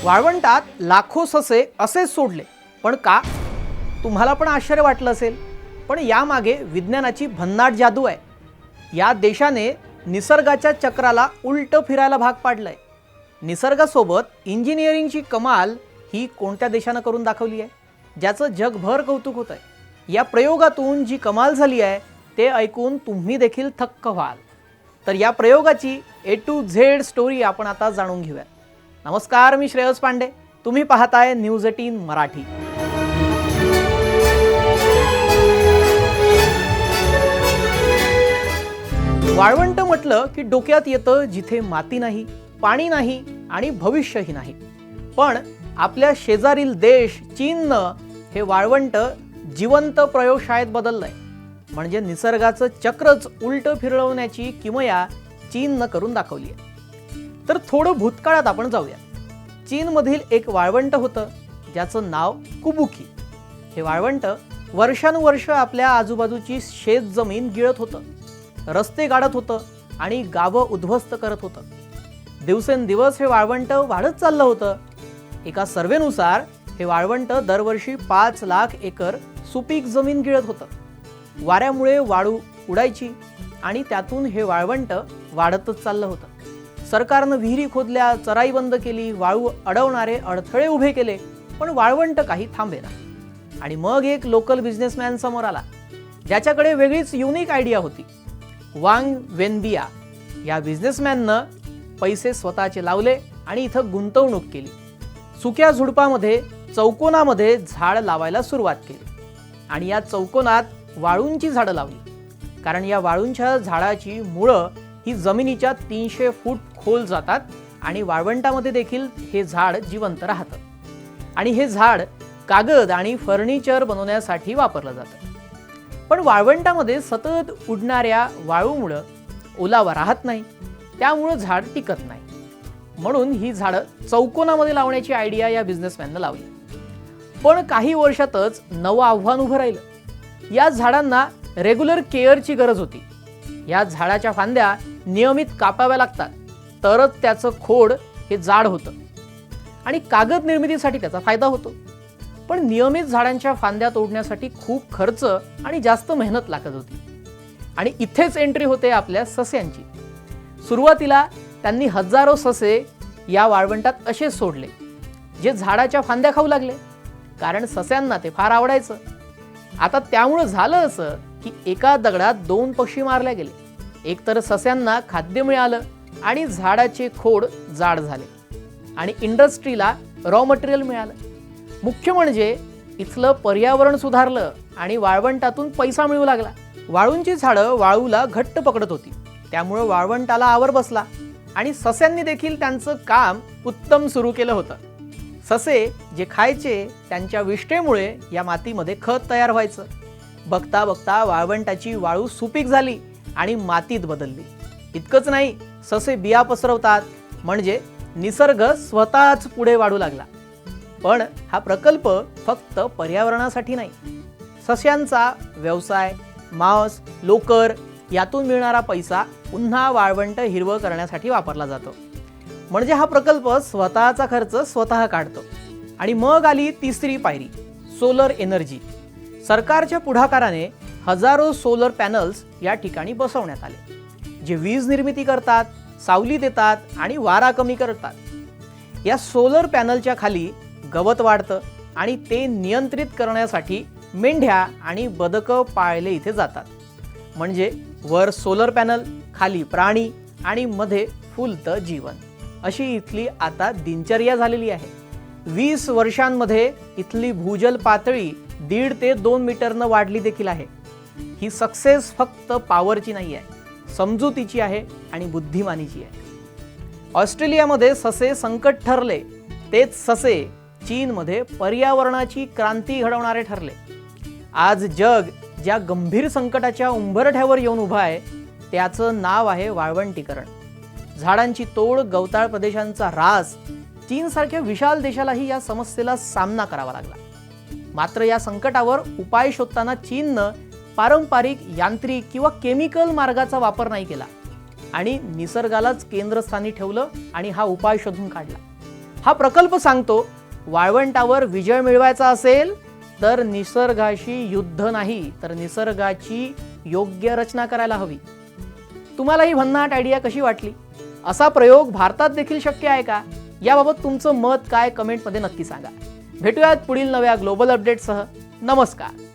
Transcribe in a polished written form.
वाळवंटात लाखो ससे असेच सोडले, पण का? तुम्हाला पण आश्चर्य वाटलं असेल, पण यामागे विज्ञानाची भन्नाट जादू आहे. या देशाने निसर्गाच्या चक्राला उलट फिरायला भाग पाडलंय. निसर्गासोबत इंजिनिअरिंगची कमाल ही कोणत्या देशानं करून दाखवली आहे, ज्याचं जगभर कौतुक होत आहे. या प्रयोगातून जी कमाल झाली आहे ते ऐकून तुम्ही देखील थक्क व्हाल. तर या प्रयोगाची A to Z स्टोरी आपण आता जाणून घेऊया. नमस्कार, मी श्रेयस पांडे. तुम्ही पाहताय न्यूज 18 मराठी. वाळवंट म्हटलं की डोक्यात येतं जिथे माती नाही, पाणी नाही आणि भविष्यही नाही. पण आपल्या शेजारील देश चीननं हे वाळवंट जिवंत प्रयोगशाळेत बदललंय. म्हणजे निसर्गाचं चक्रच उलट फिरवण्याची किमया चीननं करून दाखवली आहे. तर थोडं भूतकाळात आपण जाऊया. चीनमधील एक वाळवंट होतं ज्याचं नाव कुबुकी. हे वाळवंट वर्षानुवर्ष आपल्या आजूबाजूची शेतजमीन गिळत होतं, रस्ते गाडत होतं आणि गावं उद्ध्वस्त करत होतं. दिवसेंदिवस हे वाळवंट वाढत चाललं होतं. एका सर्वेनुसार हे वाळवंट दरवर्षी 5 लाख एकर सुपीक जमीन गिळत होतं. वाऱ्यामुळे वाळू उडायची आणि त्यातून हे वाळवंट वाढतच चाललं होतं. सरकारनं विहिरी खोदल्या, चराई बंद केली, वाळू अडवणारे अडथळे उभे केले, पण वाळवंट काही थांबेना. आणि मग एक लोकल बिझनेसमॅन समोर आला, ज्याच्याकडे वेगळीच युनिक आयडिया होती. वांग वेनबिया या बिझनेसमॅननं पैसे स्वतःचे लावले आणि इथं गुंतवणूक केली. सुक्या झुडपामध्ये चौकोनामध्ये झाड लावायला सुरुवात केली आणि या चौकोनात वाळूंची झाडं लावली. कारण या वाळूंच्या झाडाची मुळं ही जमिनीच्या 300 फूट खोल जातात आणि वाळवंटामध्ये देखील हे झाड जिवंत राहतं. आणि हे झाड कागद आणि फर्निचर बनवण्यासाठी वापरलं जातं. पण वाळवंटामध्ये सतत उडणाऱ्या वाळूमुळं ओलावा राहत नाही, त्यामुळं झाड टिकत नाही. म्हणून ही झाडं चौकोनामध्ये लावण्याची आयडिया या बिझनेसमॅननं लावली. पण काही वर्षातच नवं आव्हान उभं राहिलं. या झाडांना रेग्युलर केअरची गरज होती. या झाडाच्या फांद्या नियमित कापाव्या लागतात, तरच त्याचं खोड हे जाड होतं आणि कागद निर्मितीसाठी त्याचा फायदा होतो. पण नियमित झाडांच्या फांद्या तोडण्यासाठी खूप खर्च आणि जास्त मेहनत लागत होती. आणि इथेच एंट्री होते आपल्या सस्यांची. सुरुवातीला त्यांनी हजारो ससे या वाळवंटात असेच सोडले, जे झाडाच्या फांद्या खाऊ लागले, कारण सस्यांना ते फार आवडायचं. आता त्यामुळं झालं असं की एका दगडात 2 पक्षी मारले गेले. एक तर सस्यांना खाद्य मिळालं आणि झाडाचे खोड जाड झाले आणि इंडस्ट्रीला रॉ मटेरियल मिळालं. मुख्य म्हणजे इथलं पर्यावरण सुधारलं आणि वाळवंटातून पैसा मिळू लागला. वाळूंची झाडं वाळूला घट्ट पकडत होती, त्यामुळं वाळवंटाला आवर बसला आणि सस्यांनी देखील त्यांचं काम उत्तम सुरू केलं होतं. ससे जे खायचे त्यांच्या विष्ठेमुळे या मातीमध्ये खत तयार व्हायचं. बघता बघता वाळवंटाची वाळू सुपीक झाली आणि मातीत बदलली. इतकंच नाही, ससे बिया पसरवतात, म्हणजे निसर्ग स्वतःच पुढे वाढू लागला. पण हा प्रकल्प फक्त पर्यावरणासाठी नाही, सस्यांचा व्यवसाय, मांस, लोकर यातून मिळणारा पैसा पुन्हा वाळवंट हिरवं करण्यासाठी वापरला जातो. म्हणजे हा प्रकल्प स्वतःचा खर्च स्वतः काढतो. आणि मग आली तिसरी पायरी, सोलर एनर्जी. सरकारच्या पुढाकाराने हजारो सोलर पॅनल्स या ठिकाणी बसवण्यात आले, जे वीज निर्मिती करतात, सावली देतात आणि वारा कमी करतात. या सोलर पॅनलच्या खाली गवत वाढतं आणि ते नियंत्रित करण्यासाठी मेंढ्या आणि बदकं पाळले इथे जातात. म्हणजे वर सोलर पॅनल, खाली प्राणी आणि मध्ये फुलतं जीवन. अशी इथली आता दिनचर्या झालेली आहे. 20 वर्षांमध्ये इथली भूजल पातळी 1.5 ते 2 मीटरनं वाढली देखील आहे. ही सक्सेस फक्त पॉवरची नाही आहे, समजुतीची आहे आणि बुद्धिमानीची आहे. ऑस्ट्रेलियामध्ये ससे संकट ठरले, तेच ससे चीनमध्ये पर्यावरणाची क्रांती घडवणारे ठरले. आज जग ज्या गंभीर संकटाच्या उंबरठ्यावर येऊन उभं आहे त्याचं नाव आहे वाळवंटीकरण. झाडांची तोड, गवताळ प्रदेशांचा ऱ्हास, चीनसारख्या विशाल देशालाही या समस्येला सामना करावा लागला. मात्र या संकटावर उपाय शोधताना चीननं पारंपरिक, यांत्रिक किंवा केमिकल मार्गाचा वापर नाही केला आणि निसर्गालाच केंद्रस्थानी ठेवलं आणि हा उपाय शोधून काढला. हा प्रकल्प सांगतो वाळवंटावर विजय मिळवायचा असेल तर निसर्गाशी युद्ध नाही तर निसर्गाची योग्य रचना करायला हवी. तुम्हाला ही भन्नाट आयडिया कशी वाटली? असा प्रयोग भारतात देखील शक्य आहे का? याबाबत तुमचं मत काय कमेंटमध्ये नक्की सांगा. भेटूयात पुढील नव्या ग्लोबल अपडेटसह. नमस्कार.